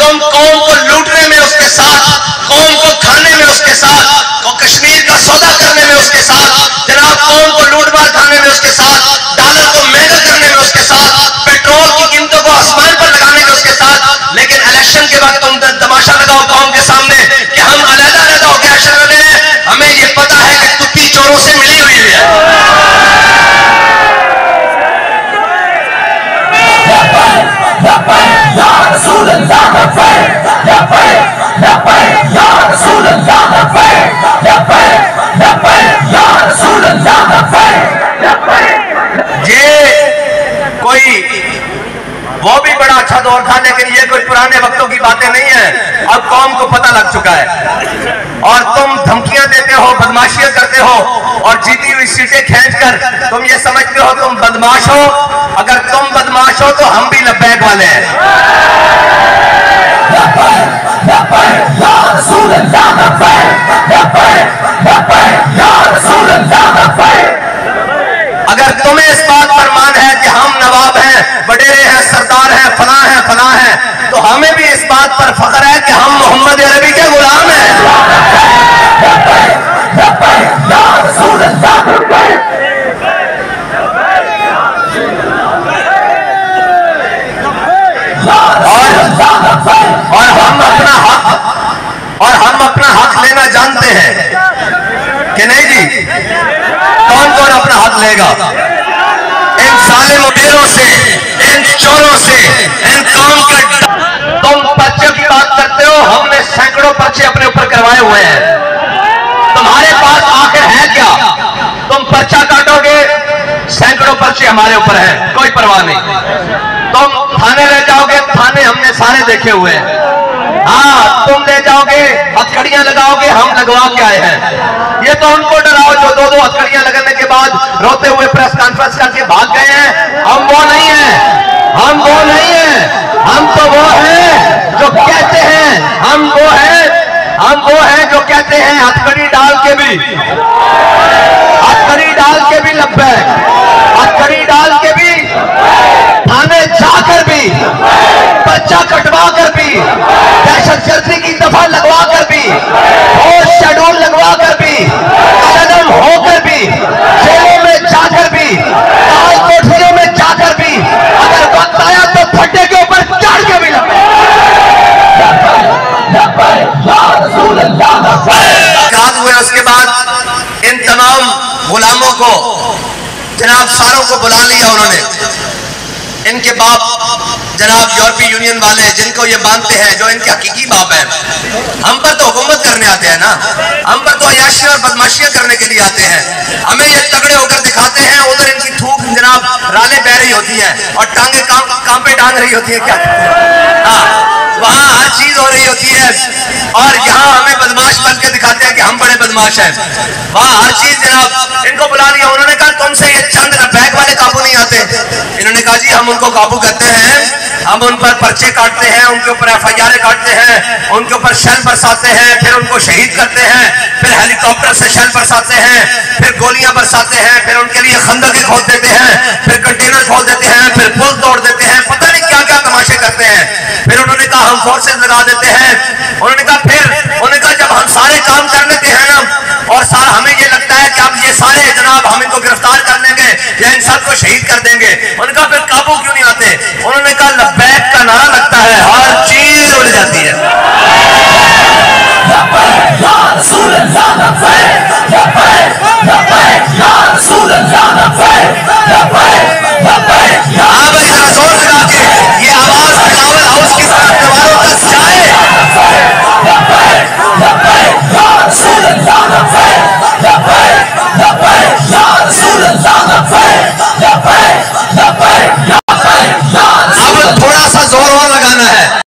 تم قوم کو لوٹنے میں اس کے ساتھ، قوم کو کھانے میں اس کے ساتھ، کشمیر کا سودا کرنے میں اس کے ساتھ، جناب قوم کو لوٹ مار کھانے میں اس کے ساتھ، ڈالر کو مہنگا کرنے میں اس کے ساتھ، پیٹرول کی قیمتوں کو آسمان پر لگانے میں اس کے ساتھ. لیکن الیکشن کے وقت تم تماشا لگاؤ قوم کے سامنے کہ ہم علیحدہ علیحدہ ہو کے الیکشن لڑے ہیں. ہمیں یہ پتا ہے کہ کتی چوروں سے ملی ہوئی ہے. یہ کوئی وہ بھی بڑا اچھا دور تھا، لیکن یہ کوئی پرانے وقتوں کی باتیں نہیں ہیں. اب قوم کو پتہ لگ چکا ہے اور تم دھمکیاں دیتے ہو، بدماشیاں کرتے ہو اور جیتی ہوئی سیٹیں کھینچ کر تم یہ سمجھتے ہو تم بدماش ہو. اگر تم بدماش ہو تو ہم بھی لبیک والے ہیں. اگر تمہیں اس بات پر مان ہے کہ ہم نواب ہیں، وڈیرے ہیں، سردار ہیں، فلاں ہیں تو ہمیں بھی اس بات پر فخر ہے کہ ہم محمد عربی کے غلام ہیں. اور ہم اپنا حق لینا جانتے ہیں کہ نہیں جی. کون کون اپنا حق لے گا؟ ان ظالم وڈیروں سے، ان چوروں سے، ان قوم کے. تم پرچے کی بات کرتے ہو، ہم نے سینکڑوں پرچے اپنے اوپر کروائے ہوئے ہیں. تمہارے پاس آخر ہے کیا؟ تم پرچہ کاٹو گے، سینکڑوں پرچے ہمارے اوپر ہیں، کوئی پرواہ نہیں. تم تھانے لے جاؤ گے، تھانے ہم نے سارے دیکھے ہوئے ہیں. ہاں تم لے جاؤ گے، ہتھکڑیاں لگاؤ گے، ہم لگوا کے آئے ہیں. یہ تو ان کو ڈراؤ جو دو ہتھکڑیاں لگانے کے بعد روتے ہوئے پریس کانفرنس کر کے بھاگ گئے ہیں. ہم وہ نہیں ہیں، ہم وہ نہیں ہیں. ہم تو وہ ہیں جو کہتے ہیں، ہم وہ ہیں جو کہتے ہیں ہتھکڑی ڈال کے بھی لبیک، ہتھکڑی ڈال کے بھی، تھانے جا کر بھی، پرچہ کٹوا کر بھی، دہشت گردی کی دفعہ لگوا کر بھی، فورس شیڈول لگوا کر بھی، قلم ہو کر بھی، جیلوں میں جا کر بھی، تال کوٹھریوں میں جا کر بھی، اگر وقت آیا تو پھٹے کے اوپر چڑھ کے بھی لگے. ہوئے اس کے بعد ان تمام غلاموں کو جناب ساروں کو بلا لیا انہوں نے. ان کے باپ جناب یورپی یونین والے جن کو یہ مانتے ہیں، جو ان کے حقیقی باپ ہیں، ہم پر تو حکومت کرنے آتے ہیں نا، ہم پر تو عیاشی اور بدماشیاں کرنے کے لیے آتے ہیں. ہمیں یہ تگڑے ہو کر دکھاتے ہیں، ادھر ان کی تھوک جناب رالیں بہ رہی ہوتی ہیں اور ٹانگیں کام پہ ڈانگ رہی ہوتی ہیں. کیا وہاں ہر چیز ہو رہی ہوتی ہے اور یہاں ہمیں بدماش بن کے دکھاتے ہیں کہ ہم بڑے بدماش ہیں. وہاں ہر چیز جناب ان کو بلا لیا. انہوں نے کہا تم سے یہ چند لبیک والے قابو نہیں آتے. انہوں نے کہا جی ہم ان کو قابو کرتے ہیں، ہم ان پر پرچے کاٹتے ہیں، ان کے اوپر FIR کاٹتے ہیں، ان کے اوپر شیل برساتے ہیں، پھر ان کو شہید کرتے ہیں، پھر ہیلی کاپٹر سے شیل برساتے ہیں، پھر گولیاں برساتے ہیں، پھر ان کے لیے خندقیں کھود دیتے ہیں، پھر کنٹینر کھول دیتے ہیں، پھر پل توڑ دیتے ہیں، پتہ نہیں کیا کیا تماشے کرتے ہیں. پھر انہوں نے کہا ہم فورسز لگا دیتے ہیں. انہوں نے کہا جب ہم سارے کام کر لیتے ہیں نا اور ہمیں یہ لگتا ہے کہ اب یہ سارے جناب ہم ان کو گرفتار کر لیں گے یا ان سب کو شہید کر دیں گے